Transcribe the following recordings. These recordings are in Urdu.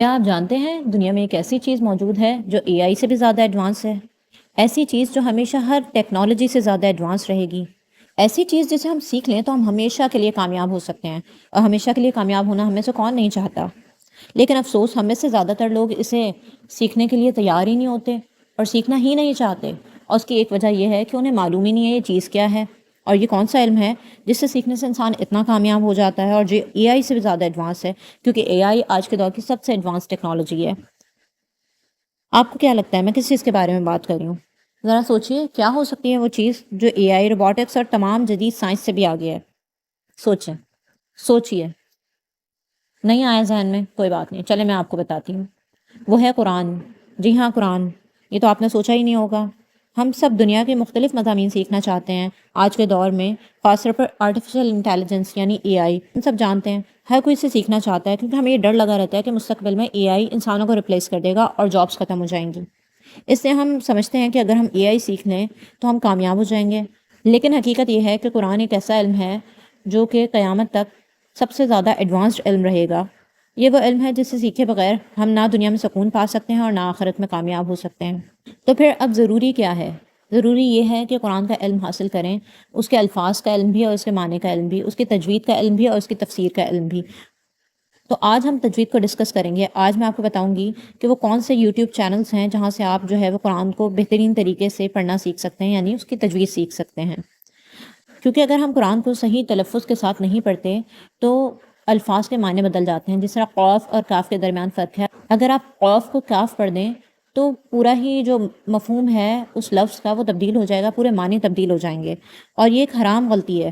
کیا آپ جانتے ہیں دنیا میں ایک ایسی چیز موجود ہے جو اے آئی سے بھی زیادہ ایڈوانس ہے؟ ایسی چیز جو ہمیشہ ہر ٹیکنالوجی سے زیادہ ایڈوانس رہے گی، ایسی چیز جسے ہم سیکھ لیں تو ہم ہمیشہ کے لیے کامیاب ہو سکتے ہیں، اور ہمیشہ کے لیے کامیاب ہونا ہمیں سے کون نہیں چاہتا؟ لیکن افسوس ہم میں سے زیادہ تر لوگ اسے سیکھنے کے لیے تیار ہی نہیں ہوتے اور سیکھنا ہی نہیں چاہتے، اور اس کی ایک وجہ یہ ہے کہ انہیں معلوم ہی نہیں ہے یہ چیز کیا ہے اور یہ کون سا علم ہے جس سے سیکھنے سے انسان اتنا کامیاب ہو جاتا ہے اور جو اے آئی سے بھی زیادہ ایڈوانس ہے، کیونکہ اے آئی آج کے دور کی سب سے ایڈوانس ٹیکنالوجی ہے۔ آپ کو کیا لگتا ہے میں کس چیز کے بارے میں بات کر رہی ہوں؟ ذرا سوچئے کیا ہو سکتی ہے وہ چیز جو اے آئی، روبوٹکس اور تمام جدید سائنس سے بھی آگے ہے؟ سوچیں، سوچئے۔ نہیں آیا ذہن میں؟ کوئی بات نہیں، چلے میں آپ کو بتاتی ہوں۔ وہ ہے قرآن۔ جی ہاں، قرآن۔ یہ تو آپ نے سوچا ہی نہیں ہوگا۔ ہم سب دنیا کے مختلف مضامین سیکھنا چاہتے ہیں آج کے دور میں، خاص طور پر آرٹیفیشل انٹیلیجنس یعنی اے آئی، ہم سب جانتے ہیں ہر کوئی اسے سیکھنا چاہتا ہے، کیونکہ ہمیں یہ ڈر لگا رہتا ہے کہ مستقبل میں اے آئی انسانوں کو ریپلیس کر دے گا اور جابس ختم ہو جائیں گی۔ اس لیے ہم سمجھتے ہیں کہ اگر ہم اے آئی سیکھ لیں تو ہم کامیاب ہو جائیں گے، لیکن حقیقت یہ ہے کہ قرآن ایک ایسا علم ہے جو کہ قیامت تک سب سے زیادہ ایڈوانسڈ علم رہے گا۔ یہ وہ علم ہے جس سے سیکھے بغیر ہم نہ دنیا میں سکون پا سکتے ہیں اور نہ آخرت میں کامیاب ہو سکتے ہیں۔ تو پھر اب ضروری کیا ہے؟ ضروری یہ ہے کہ قرآن کا علم حاصل کریں، اس کے الفاظ کا علم بھی اور اس کے معنی کا علم بھی، اس کی تجوید کا علم بھی اور اس کی تفسیر کا علم بھی۔ تو آج ہم تجوید کو ڈسکس کریں گے۔ آج میں آپ کو بتاؤں گی کہ وہ کون سے یوٹیوب چینلز ہیں جہاں سے آپ جو ہے وہ قرآن کو بہترین طریقے سے پڑھنا سیکھ سکتے ہیں، یعنی اس کی تجوید سیکھ سکتے ہیں۔ کیونکہ اگر ہم قرآن کو صحیح تلفظ کے ساتھ نہیں پڑھتے تو الفاظ کے معنی بدل جاتے ہیں، جس طرح قوف اور کاف کے درمیان فرق ہے۔ اگر آپ قوف کو کاف پڑھ دیں تو پورا ہی جو مفہوم ہے اس لفظ کا وہ تبدیل ہو جائے گا، پورے معنی تبدیل ہو جائیں گے، اور یہ ایک حرام غلطی ہے،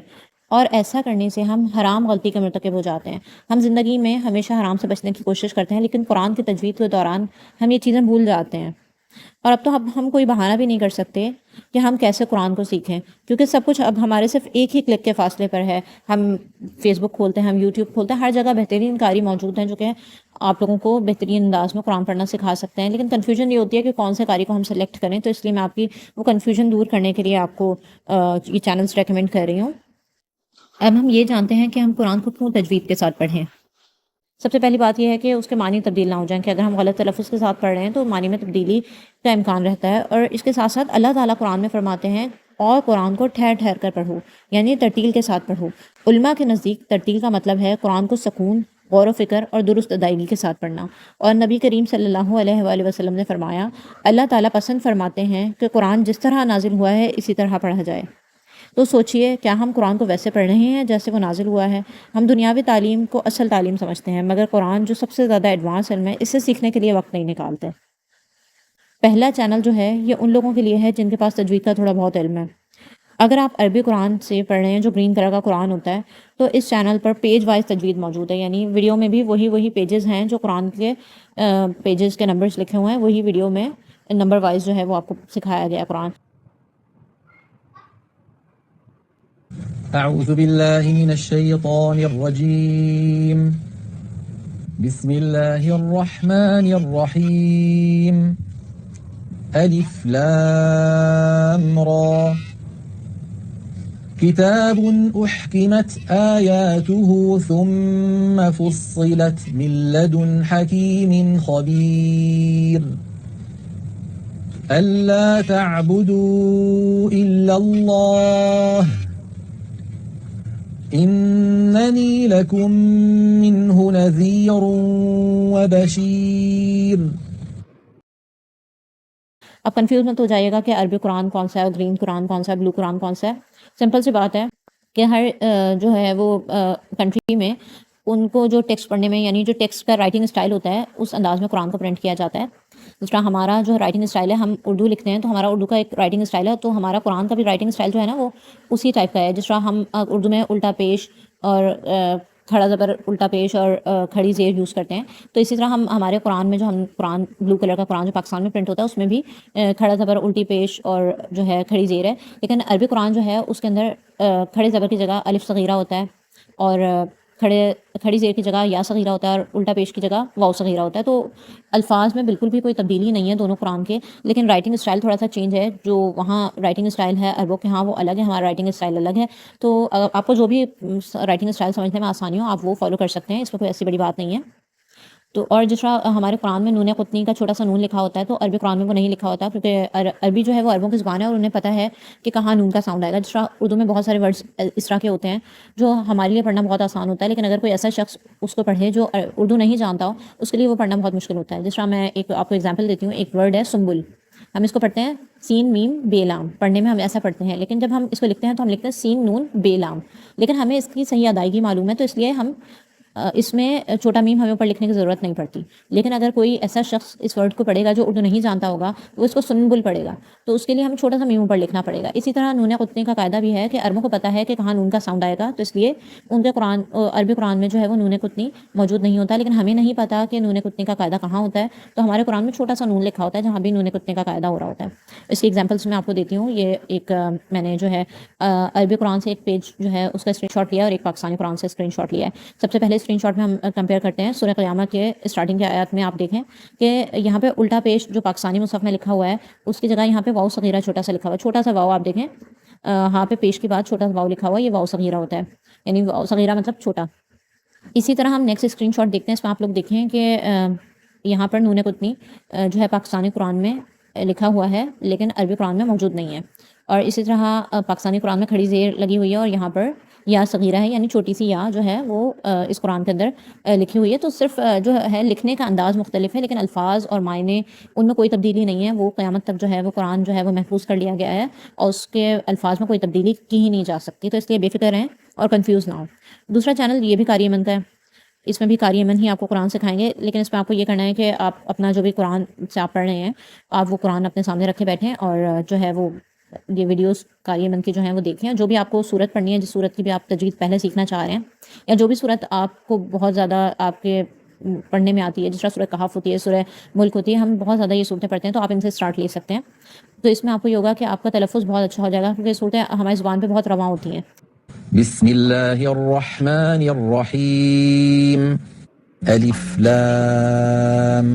اور ایسا کرنے سے ہم حرام غلطی کے مرتکب ہو جاتے ہیں۔ ہم زندگی میں ہمیشہ حرام سے بچنے کی کوشش کرتے ہیں، لیکن قرآن کی تجوید کے دوران ہم یہ چیزیں بھول جاتے ہیں، اور اب ہم کوئی بہانہ بھی نہیں کر سکتے کہ ہم کیسے قرآن کو سیکھیں، کیونکہ سب کچھ اب ہمارے صرف ایک ہی کلک کے فاصلے پر ہے۔ ہم فیس بک کھولتے ہیں، ہم یوٹیوب کھولتے ہیں، ہر جگہ بہترین قاری موجود ہیں جو کہ آپ لوگوں کو بہترین انداز میں قرآن پڑھنا سکھا سکتے ہیں، لیکن کنفیوژن یہ ہوتی ہے کہ کون سے قاری کو ہم سلیکٹ کریں۔ تو اس لیے میں آپ کی وہ کنفیوژن دور کرنے کے لیے آپ کو یہ چینلز ریکمینڈ کر رہی ہوں۔ اب ہم یہ جانتے ہیں کہ ہم قرآن کو کیوں تجوید کے ساتھ پڑھیں۔ سب سے پہلی بات یہ ہے کہ اس کے معنی تبدیل نہ ہو جائیں، کہ اگر ہم غلط تلفظ کے ساتھ پڑھ رہے ہیں تو معنی میں تبدیلی کا امکان رہتا ہے، اور اس کے ساتھ ساتھ اللہ تعالیٰ قرآن میں فرماتے ہیں اور قرآن کو ٹھہر ٹھہر کر پڑھو، یعنی ترتیل کے ساتھ پڑھو۔ علماء کے نزدیک ترتیل کا مطلب ہے قرآن کو سکون، غور و فکر اور درست ادائیگی کے ساتھ پڑھنا، اور نبی کریم صلی اللہ علیہ وآلہ وسلم نے فرمایا اللہ تعالیٰ پسند فرماتے ہیں کہ قرآن جس طرح نازل ہوا ہے اسی طرح پڑھا جائے۔ تو سوچئے کیا ہم قرآن کو ویسے پڑھ رہے ہیں جیسے وہ نازل ہوا ہے؟ ہم دنیاوی تعلیم کو اصل تعلیم سمجھتے ہیں، مگر قرآن جو سب سے زیادہ ایڈوانس علم ہے اسے سیکھنے کے لیے وقت نہیں نکالتے۔ پہلا چینل جو ہے یہ ان لوگوں کے لیے ہے جن کے پاس تجوید کا تھوڑا بہت علم ہے۔ اگر آپ عربی قرآن سے پڑھ رہے ہیں جو گرین کلر کا قرآن ہوتا ہے، تو اس چینل پر پیج وائز تجوید موجود ہے، یعنی ویڈیو میں بھی وہی پیجز ہیں جو قرآن کے پیجز کے نمبرز لکھے ہوئے ہیں، وہی ویڈیو میں نمبر وائز جو ہے وہ آپ کو سکھایا گیا قرآن۔ أعوذ بالله من الشيطان الرجيم بسم الله الرحمن الرحيم ألف لام را كتاب أحكمت آياته ثم فصلت من لدن حكيم خبير ألا تعبدوا إلا الله إنني لكم منه نذير وبشير۔ اب کنفیوز مت ہو جائیے گا کہ عربی قرآن کون سا ہے، گرین قرآن کون سا ہے، بلو قرآن کون سا ہے۔ سمپل سی بات ہے کہ ہر جو ہے وہ کنٹری میں ان کو جو ٹیکسٹ پڑھنے میں، یعنی جو ٹیکسٹ کا رائٹنگ اسٹائل ہوتا ہے اس انداز میں قرآن کو پرنٹ کیا جاتا ہے۔ جس طرح ہمارا جو رائٹنگ اسٹائل ہے، ہم اردو لکھتے ہیں تو ہمارا اردو کا ایک رائٹنگ اسٹائل ہے، تو ہمارا قرآن کا بھی رائٹنگ اسٹائل جو ہے نا وہ اسی ٹائپ کا ہے۔ جس طرح ہم اردو میں الٹا پیش اور کھڑا زبر الٹا پیش اور کھڑی زیر یوز کرتے ہیں، تو اسی طرح ہمارے قرآن میں جو ہم قرآن بلو کلر کا قرآن جو پاکستان میں پرنٹ ہوتا ہے اس میں بھی کھڑا زبر الٹی پیش اور جو ہے کھڑی زیر ہے، لیکن عربی قرآن جو ہے اس کے اندر کھڑے زبر کی جگہ الف صغیرہ ہوتا ہے، اور کھڑی زیر کی جگہ یا صغیرہ ہوتا ہے، اور الٹا پیش کی جگہ واو صغیرہ ہوتا ہے۔ تو الفاظ میں بالکل بھی کوئی تبدیلی نہیں ہے دونوں قرآن کے، لیکن رائٹنگ اسٹائل تھوڑا سا چینج ہے۔ جو وہاں رائٹنگ اسٹائل ہے عربوں کے ہاں وہ الگ ہے، ہمارا رائٹنگ اسٹائل الگ ہے۔ تو آپ کو جو بھی رائٹنگ اسٹائل سمجھنے میں آسانی ہو آپ وہ فالو کر سکتے ہیں، اس میں کوئی ایسی بڑی بات نہیں ہے۔ تو اور جس طرح ہمارے قرآن میں نون قطنی کا چھوٹا سا نون لکھا ہوتا ہے تو عربی قرآن میں وہ نہیں لکھا ہوتا، کیونکہ عربی جو ہے وہ عربوں کی زبان ہے اور انہیں پتہ ہے کہ کہاں نون کا ساؤنڈ آئے گا. جس طرح اردو میں بہت سارے ورڈز اس طرح کے ہوتے ہیں جو ہمارے لیے پڑھنا بہت آسان ہوتا ہے، لیکن اگر کوئی ایسا شخص اس کو پڑھے جو اردو نہیں جانتا ہو، اس کے لیے وہ پڑھنا بہت مشکل ہوتا ہے. جس طرح میں ایک آپ کو ایگزامپل دیتی ہوں. ایک ورڈ ہے سنبل. ہم اس کو پڑھتے ہیں سین میم بے لام، پڑھنے میں ہم ایسا پڑھتے ہیں، لیکن جب ہم اس کو لکھتے ہیں تو ہم لکھتے ہیں سین نون بے لام، لیکن ہمیں اس کی صحیح ادائیگی معلوم ہے تو اس لیے ہم اس میں چھوٹا میم ہمیں اوپر لکھنے کی ضرورت نہیں پڑتی. لیکن اگر کوئی ایسا شخص اس ورڈ کو پڑھے گا جو اردو نہیں جانتا ہوگا، وہ اس کو سنبل پڑھے گا، تو اس کے لیے ہمیں چھوٹا سا میم اوپر لکھنا پڑے گا. اسی طرح نون قطنی کا قاعدہ بھی ہے کہ عربوں کو پتہ ہے کہ کہاں نون کا ساؤنڈ آئے گا، تو اس لیے ان کے قرآن عربی قرآن میں جو ہے وہ نون قطنی موجود نہیں ہوتا. لیکن ہمیں نہیں پتہ کہ نون قطنی کا قاعدہ کہاں ہوتا ہے، تو ہمارے قرآن میں چھوٹا سا نون لکھا ہوتا ہے جہاں بھی نون قطنی کا قاعدہ ہو رہا ہوتا ہے. اس کی ایگزامپلس میں آپ کو دیتی ہوں. یہ ایک میں نے جو ہے عربی قرآن سے ایک پیج جو ہے اس کا اسکرین شاٹ لیا اور ایک پاکستانی قرآن سے اسکرین شاٹ لیا ہے. سب سے پہلے اسکرین شاٹ میں ہم کمپیئر کرتے ہیں سورہ قیامہ کے اسٹارٹنگ کے آیات میں. آپ دیکھیں کہ یہاں پہ الٹا پیش جو پاکستانی مصحف میں لکھا ہوا ہے اس کی جگہ یہاں پہ واو صغیرہ چھوٹا سا لکھا ہوا ہے. چھوٹا سا واو آپ دیکھیں ہاں پہ پیش کے بعد چھوٹا سا واو لکھا ہوا ہے، یہ واو صغیرہ ہوتا ہے، یعنی واو صغیرہ مطلب چھوٹا. اسی طرح ہم نیکسٹ اسکرین شاٹ دیکھتے ہیں. اس میں آپ لوگ دیکھیں کہ یہاں پر نون قطنی جو ہے پاکستانی قرآن میں لکھا ہوا ہے لیکن عربی قرآن میں موجود نہیں ہے. اور اسی طرح پاکستانی قرآن میں کھڑی زیر لگی ہوئی ہے اور یہاں پر یا صغیرہ ہے، یعنی چھوٹی سی یا جو ہے وہ اس قرآن کے اندر لکھی ہوئی ہے. تو صرف جو ہے لکھنے کا انداز مختلف ہے، لیکن الفاظ اور معنی ان میں کوئی تبدیلی نہیں ہے. وہ قیامت تک جو ہے وہ قرآن جو ہے وہ محفوظ کر لیا گیا ہے اور اس کے الفاظ میں کوئی تبدیلی کی ہی نہیں جا سکتی. تو اس لیے بے فکر رہیں اور کنفیوز نہ ہو. دوسرا چینل یہ بھی قاری ایمن کا ہے. اس میں بھی قاری ایمن ہی آپ کو قرآن سکھائیں گے، لیکن اس میں آپ کو یہ کرنا ہے کہ آپ اپنا جو بھی قرآن سے آپ پڑھ رہے ہیں آپ وہ قرآن اپنے سامنے رکھے بیٹھیں اور جو ہے وہ یہ ویڈیوز قاری ایمن کی جو ہیں وہ دیکھیں. جو بھی آپ کو صورت پڑھنی ہے، جس صورت کی بھی آپ تجوید پہلے سیکھنا چاہ رہے ہیں، یا جو بھی صورت آپ کو بہت زیادہ آپ کے پڑھنے میں آتی ہے، جس طرح سورہ کہف ہوتی ہے، سورہ ملک ہوتی ہے، ہم بہت زیادہ یہ صورتیں پڑھتے ہیں تو آپ ان سے اسٹارٹ لے سکتے ہیں. تو اس میں آپ کو یہ ہوگا کہ آپ کا تلفظ بہت اچھا ہو جائے گا کیونکہ یہ صورتیں ہماری زبان پہ بہت رواں ہوتی ہیں. بسم اللہ الرحمن الرحیم الف لام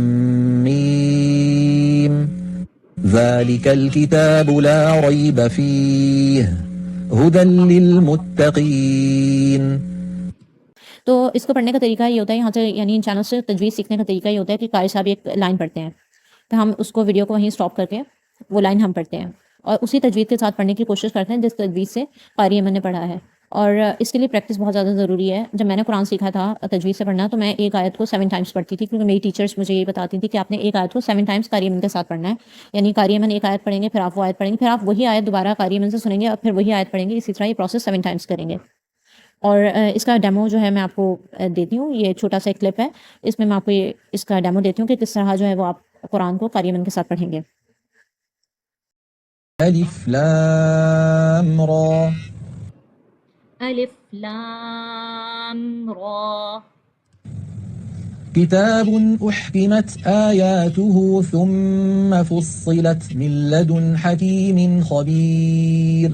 میم ذلك الكتاب لا ريب فيه هدى للمتقين. تو اس کو پڑھنے کا طریقہ یہ ہوتا ہے یہاں سے، یعنی ان چینل سے تجوید سیکھنے کا طریقہ یہ ہوتا ہے کہ قاری صاحب ایک لائن پڑھتے ہیں تو ہم اس کو ویڈیو کو وہیں سٹاپ کر کے وہ لائن ہم پڑھتے ہیں اور اسی تجوید کے ساتھ پڑھنے کی کوشش کرتے ہیں جس تجوید سے قاری ایمن نے پڑھا ہے. اور اس کے لیے پریکٹس بہت زیادہ ضروری ہے. جب میں نے قرآن سیکھا تھا تجوید سے پڑھنا تو میں ایک آیت کو 7 ٹائمز پڑھتی تھی، کیونکہ میری ٹیچرز مجھے یہ بتاتی تھی کہ آپ نے ایک آیت کو 7 ٹائمز قاری ایمن کے ساتھ پڑھنا ہے. یعنی قاری ایمن ایک آیت پڑھیں گے، پھر آپ وہ آیت پڑھیں گے، پھر آپ وہی آیت دوبارہ قاری ایمن سے سنیں گے اور پھر وہی آیت پڑھیں گے. اسی طرح یہ پروسیس 7 ٹائمز کریں گے. اور اس کا ڈیمو جو ہے میں آپ کو دیتی ہوں. یہ چھوٹا سا ایک کلپ ہے، اس میں آپ کو اس کا ڈیمو دیتی ہوں کہ کس طرح جو ہے وہ آپ قرآن کو قاری ایمن کے ساتھ پڑھیں گے. الف لام را الف لام را كتاب أحكمت آياته ثم فصلت من لدن حكيم خبير.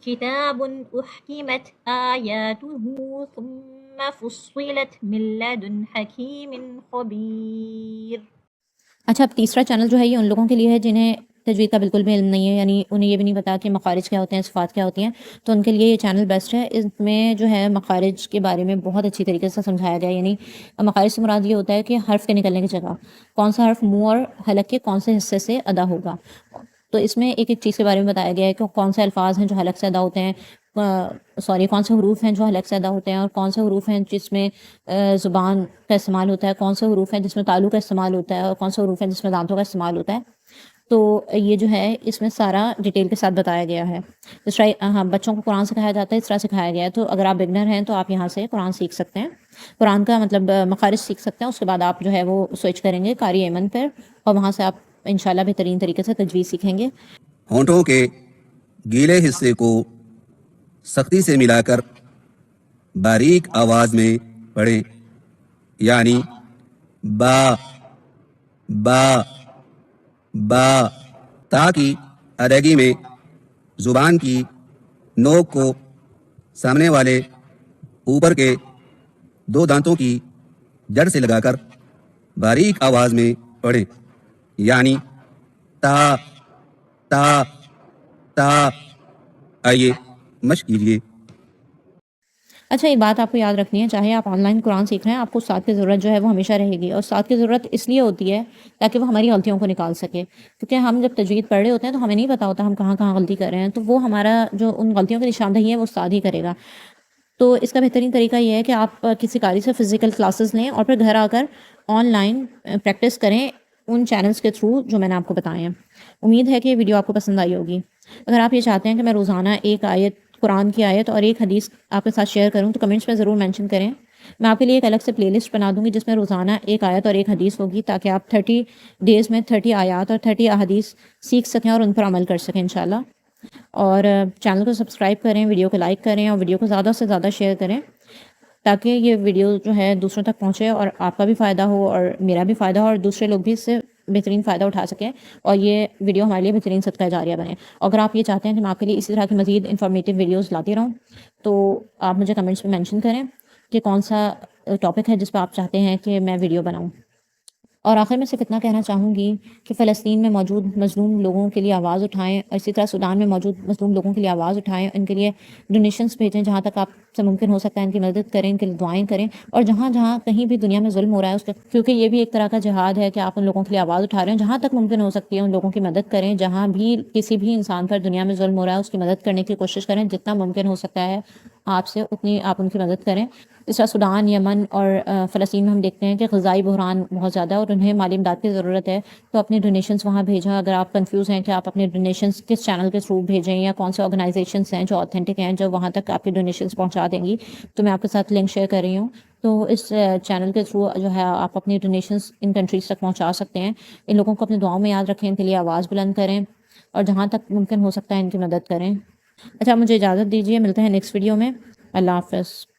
کتاب احکمت آیاته ثم فصلت من لدن حکیم خبیر. اچھا، اب تیسرا چینل جو ہے یہ ان لوگوں کے لیے ہے جنہیں تجوید کا بالکل بھی علم نہیں ہے، یعنی انہیں یہ بھی نہیں پتا کہ مخارج کیا ہوتے ہیں، صفات کیا ہوتی ہیں. تو ان کے لیے یہ چینل بیسٹ ہے. اس میں جو ہے مخارج کے بارے میں بہت اچھی طریقے سے سمجھایا گیا. یعنی مخارج سے مراد یہ ہوتا ہے کہ حرف کے نکلنے کی جگہ کون سا حرف منہ اور حلق کے کون سے حصے سے ادا ہوگا. تو اس میں ایک ایک چیز کے بارے میں بتایا گیا ہے کہ کون سے الفاظ ہیں جو حلق سے ادا ہوتے ہیں، کون سے حروف ہیں جو حلق سے ادا ہوتے ہیں، اور کون سے حروف ہیں جس میں زبان کا استعمال ہوتا ہے، کون سے حروف ہیں جس میں تالو کا استعمال ہوتا ہے، اور کون سے حروف ہیں جس میں دانتوں کا استعمال ہوتا ہے. تو یہ جو ہے اس میں سارا ڈیٹیل کے ساتھ بتایا گیا ہے. جس طرح ہاں بچوں کو قرآن سکھایا جاتا ہے اس طرح سکھایا گیا ہے. تو اگر آپ بگنر ہیں تو آپ یہاں سے قرآن سیکھ سکتے ہیں، قرآن کا مطلب مخارج سیکھ سکتے ہیں. اس کے بعد آپ جو ہے وہ سوئچ کریں گے قاری ایمن پر اور وہاں سے آپ انشاءاللہ بہترین طریقے سے تجوید سیکھیں گے. ہونٹوں کے گیلے حصے کو سختی سے ملا کر باریک آواز میں پڑھیں، یعنی با با با، تاکہ ادائیگی میں زبان کی نوک کو سامنے والے اوپر کے 2 دانتوں کی جڑ سے لگا کر باریک آواز میں پڑھیں، یعنی تا تا تا. آئیے مشق کیجیے. اچھا ایک بات آپ کو یاد رکھنی ہے، چاہے آپ آن لائن قرآن سیکھ رہے ہیں، آپ کو استاد کی ضرورت جو ہے وہ ہمیشہ رہے گی، اور استاد کی ضرورت اس لیے ہوتی ہے تاکہ وہ ہماری غلطیوں کو نکال سکے، کیونکہ ہم جب تجوید پڑھ رہے ہوتے ہیں تو ہمیں نہیں پتہ ہوتا ہم کہاں کہاں غلطی کر رہے ہیں، تو وہ ہمارا جو ان غلطیوں کی نشاندہی ہے وہ استاد ہی کرے گا۔ تو اس کا بہترین طریقہ یہ ہے کہ آپ کسی قاری سے فزیکل کلاسز لیں اور پھر گھر آ کر آن لائن پریکٹس کریں ان چینلز کے تھرو جو میں نے آپ کو بتائے ہیں۔ امید ہے کہ یہ ویڈیو آپ کو پسند آئی ہوگی۔ اگر آپ یہ چاہتے ہیں کہ میں روزانہ ایک آیت، قرآن کی آیت اور ایک حدیث آپ کے ساتھ شیئر کروں تو کمنٹس میں ضرور مینشن کریں۔ میں آپ کے لیے ایک الگ سے پلے لسٹ بنا دوں گی جس میں روزانہ ایک آیت اور ایک حدیث ہوگی، تاکہ آپ 30 ڈیز میں 30 آیات اور 30 احادیث سیکھ سکیں اور ان پر عمل کر سکیں انشاءاللہ۔ اور چینل کو سبسکرائب کریں، ویڈیو کو لائک کریں اور ویڈیو کو زیادہ سے زیادہ شیئر کریں، تاکہ یہ ویڈیو جو ہے دوسروں تک پہنچے اور آپ کا بھی فائدہ ہو اور میرا بھی فائدہ ہو اور دوسرے لوگ بھی اس سے بہترین فائدہ اٹھا سکیں، اور یہ ویڈیو ہمارے لیے بہترین صدقہ جاریہ بنے۔ اگر آپ یہ چاہتے ہیں کہ میں آپ کے لیے اسی طرح کی مزید انفارمیٹیو ویڈیوز لاتی رہوں تو آپ مجھے کمنٹس میں مینشن کریں کہ کون سا ٹاپک ہے جس پہ آپ چاہتے ہیں کہ میں ویڈیو بناؤں۔ اور آخر میں صرف اتنا کہنا چاہوں گی کہ فلسطین میں موجود مظلوم لوگوں کے لیے آواز اٹھائیں، اور اسی طرح سودان میں موجود مظلوم لوگوں کے لیے آواز اٹھائیں، ان کے لیے ڈونیشنز بھیجیں، جہاں تک آپ سے ممکن ہو سکتا ہے ان کی مدد کریں، ان کے لیے دعائیں کریں، اور جہاں جہاں کہیں بھی دنیا میں ظلم ہو رہا ہے اس کا، کیونکہ یہ بھی ایک طرح کا جہاد ہے کہ آپ ان لوگوں کے لیے آواز اٹھا رہے ہیں، جہاں تک ممکن ہو سکتی ہے ان لوگوں کی مدد کریں، جہاں بھی کسی بھی انسان پر دنیا میں ظلم ہو رہا ہے اس کی مدد کرنے کی کوشش کریں، جتنا ممکن ہو سکتا ہے آپ سے اتنی آپ ان کی مدد کریں۔ اس طرح سودان، یمن اور فلسطین میں ہم دیکھتے ہیں کہ غذائی بحران بہت زیادہ ہے اور انہیں مالی امداد کی ضرورت ہے، تو اپنے ڈونیشنز وہاں بھیجیں۔ اگر آپ کنفیوز ہیں کہ آپ اپنے ڈونیشنز کس چینل کے تھرو بھیجیں یا کون سے آرگنائزیشنز ہیں جو آتھینٹک ہیں جو وہاں تک آپ کے ڈونیشنز پہنچا دیں گی، تو میں آپ کے ساتھ لنک شیئر کر رہی ہوں، تو اس چینل کے تھرو جو ہے آپ اپنی ڈونیشنز ان کنٹریز تک پہنچا سکتے ہیں۔ ان لوگوں کو اپنی دعاؤں میں یاد رکھیں، ان کے لیے آواز بلند کریں اور جہاں تک ممکن ہو سکتا ہے ان کی مدد کریں۔ اچھا مجھے اجازت دیجیے، ملتے ہیں نیکسٹ ویڈیو میں۔ اللہ حافظ۔